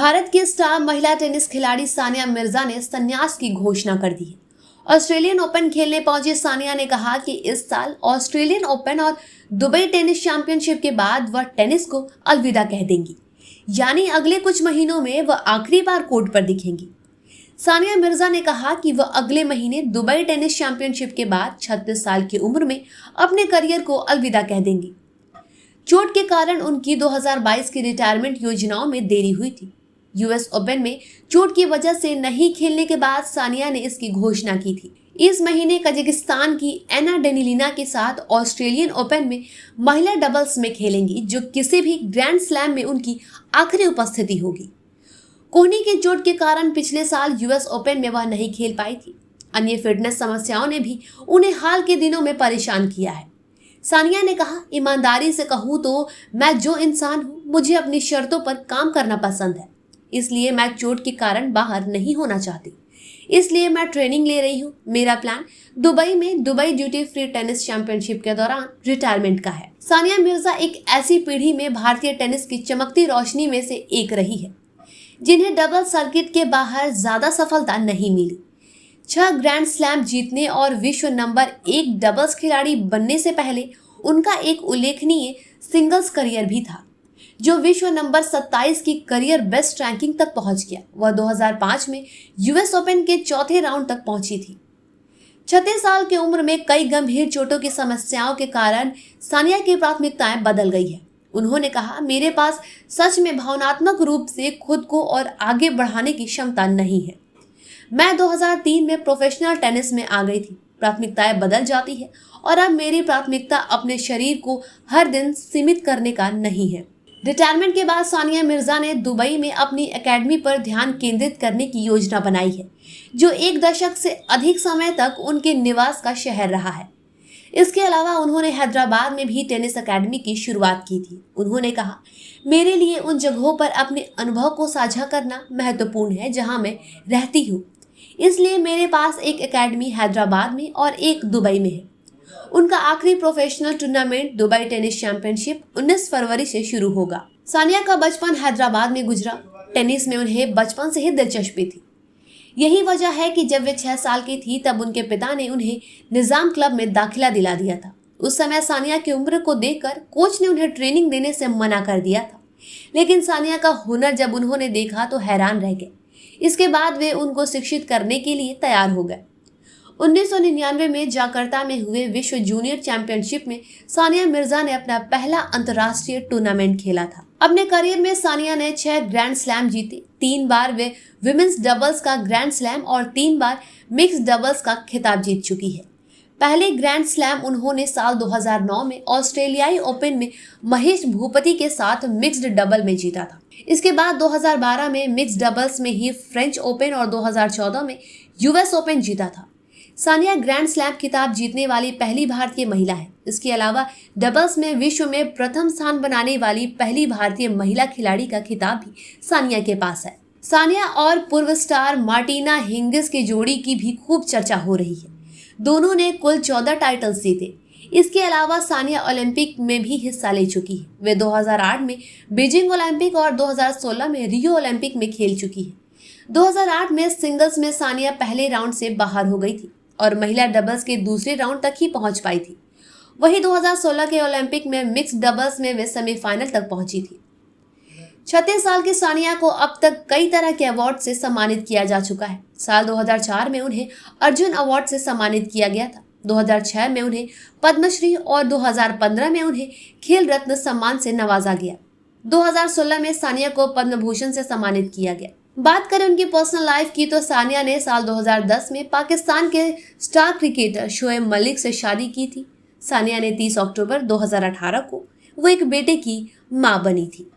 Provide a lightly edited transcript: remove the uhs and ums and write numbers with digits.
भारत की स्टार महिला टेनिस खिलाड़ी सानिया मिर्जा ने संन्यास की घोषणा कर दी है। ऑस्ट्रेलियन ओपन खेलने पहुंची सानिया ने कहा कि इस साल ऑस्ट्रेलियन ओपन और दुबई टेनिस चैंपियनशिप के बाद वह टेनिस को अलविदा कह देंगी, यानी अगले कुछ महीनों में वह आखिरी बार कोर्ट पर दिखेंगी। सानिया मिर्जा ने कहा कि वह अगले महीने दुबई टेनिस चैंपियनशिप के बाद 36 साल की उम्र में अपने करियर को अलविदा कह देंगी। चोट के कारण उनकी 2022 की रिटायरमेंट योजनाओं में देरी हुई थी। यूएस ओपन में चोट की वजह से नहीं खेलने के बाद सानिया ने इसकी घोषणा की थी। इस महीने कजाकिस्तान की एना डेनिलिना के साथ ऑस्ट्रेलियन ओपन में महिला डबल्स में खेलेंगी, जो किसी भी ग्रैंड स्लैम में उनकी आखिरी उपस्थिति होगी। कोहनी की चोट के कारण पिछले साल यूएस ओपन में वह नहीं खेल पाई थी। अन्य फिटनेस समस्याओं ने भी उन्हें हाल के दिनों में परेशान किया है। सानिया ने कहा, ईमानदारी से कहूँ तो मैं जो इंसान हूँ, मुझे अपनी शर्तों पर काम करना पसंद है, इसलिए मैं चोट के कारण बाहर नहीं होना चाहती। इसलिए मैं ट्रेनिंग ले रही हूँ। मेरा प्लान दुबई में Dubai duty free tennis championship के दौरान रिटायरमेंट का है। सानिया मिर्जा एक ऐसी पीढ़ी में भारतीय टेनिस की चमकती रोशनी में से एक रही है, जिन्हें डबल सर्किट के बाहर ज्यादा सफलता नहीं मिली। 6 ग्रैंड स्लैम जीतने और विश्व नंबर 1 डबल्स खिलाड़ी बनने से पहले उनका एक उल्लेखनीय सिंगल्स करियर भी था, जो विश्व नंबर 27 की करियर बेस्ट रैंकिंग तक पहुंच गया। वह 2005 में यूएस ओपन के चौथे राउंड तक पहुंची थी। 36 साल की उम्र में कई गंभीर चोटों की समस्याओं के कारण सानिया की प्राथमिकताएं बदल गई है। उन्होंने कहा, मेरे पास सच में भावनात्मक रूप से खुद को और आगे बढ़ाने की क्षमता नहीं है। मैं 2003 में प्रोफेशनल टेनिस में आ गई थी। प्राथमिकताएं बदल जाती है और अब मेरी प्राथमिकता अपने शरीर को हर दिन सीमित करने का नहीं है। रिटायरमेंट के बाद सानिया मिर्जा ने दुबई में अपनी एकेडमी पर ध्यान केंद्रित करने की योजना बनाई है, जो 1 दशक से अधिक समय तक उनके निवास का शहर रहा है। इसके अलावा उन्होंने हैदराबाद में भी टेनिस एकेडमी की शुरुआत की थी। उन्होंने कहा, मेरे लिए उन जगहों पर अपने अनुभव को साझा करना महत्वपूर्ण है जहां मैं रहती हूँ, इसलिए मेरे पास एक एकेडमी हैदराबाद में और एक दुबई में है। उनका आखिरी professional tournament Dubai tennis championship 19 फरवरी से शुरू होगा। सानिया का बचपन हैदराबाद में गुजरा। टेनिस में उन्हें बचपन से ही दिलचस्पी थी। यही वजह है कि जब वे 6 साल की थी तब उनके पिता ने उन्हें निजाम क्लब में दाखिला दिला दिया था। उस समय सानिया की उम्र को देखकर कोच ने उन्हें ट्रेनिंग देने से मना कर दिया था, लेकिन सानिया का हुनर जब उन्होंने देखा तो हैरान रह गए। इसके बाद वे उनको शिक्षित करने के लिए तैयार हो गए। 1999 में जाकर्ता में हुए विश्व जूनियर चैंपियनशिप में सानिया मिर्जा ने अपना पहला अंतर्राष्ट्रीय टूर्नामेंट खेला था। अपने करियर में सानिया ने 6 ग्रैंड स्लैम जीते। 3 बार वे विमेंस डबल्स का ग्रैंड स्लैम और 3 बार मिक्स डबल्स का खिताब जीत चुकी है। पहले ग्रैंड स्लैम उन्होंने साल 2009 में ऑस्ट्रेलियाई ओपन में महेश भूपति के साथ मिक्स्ड डबल में जीता था। इसके बाद 2012 में मिक्स्ड डबल्स में ही फ्रेंच ओपन और 2014 में यूएस ओपन जीता था। सानिया ग्रैंड स्लैम खिताब जीतने वाली पहली भारतीय महिला है। इसके अलावा डबल्स में विश्व में प्रथम स्थान बनाने वाली पहली भारतीय महिला खिलाड़ी का खिताब भी सानिया के पास है। सानिया और पूर्व स्टार मार्टिना हिंगिस की जोड़ी की भी खूब चर्चा हो रही है। दोनों ने कुल 14 टाइटल्स जीते। इसके अलावा सानिया ओलंपिक में भी हिस्सा ले चुकी है। वे 2008 में बीजिंग ओलंपिक और 2016 में रियो ओलंपिक में खेल चुकी है। 2008 में सिंगल्स में सानिया पहले राउंड से बाहर हो गई थी और महिला डबल्स के दूसरे राउंड तक ही पहुंच पाई थी। वहीं 2016 के ओलंपिक में मिक्स डबल्स में वे सेमीफाइनल तक पहुंची थी। 36 साल की सानिया को अब तक कई तरह के अवार्ड से सम्मानित किया जा चुका है। साल 2004 में उन्हें अर्जुन अवार्ड से सम्मानित किया गया था। 2006 में उन्हें पद्मश्री और 2015 में उन्हें खेल रत्न सम्मान से नवाजा गया। 2016 में सानिया को पद्म भूषण से सम्मानित किया गया। बात करें उनकी पर्सनल लाइफ की तो सानिया ने साल 2010 में पाकिस्तान के स्टार क्रिकेटर शोएब मलिक से शादी की थी। सानिया ने 30 अक्टूबर 2018 को वो एक बेटे की मां बनी थी।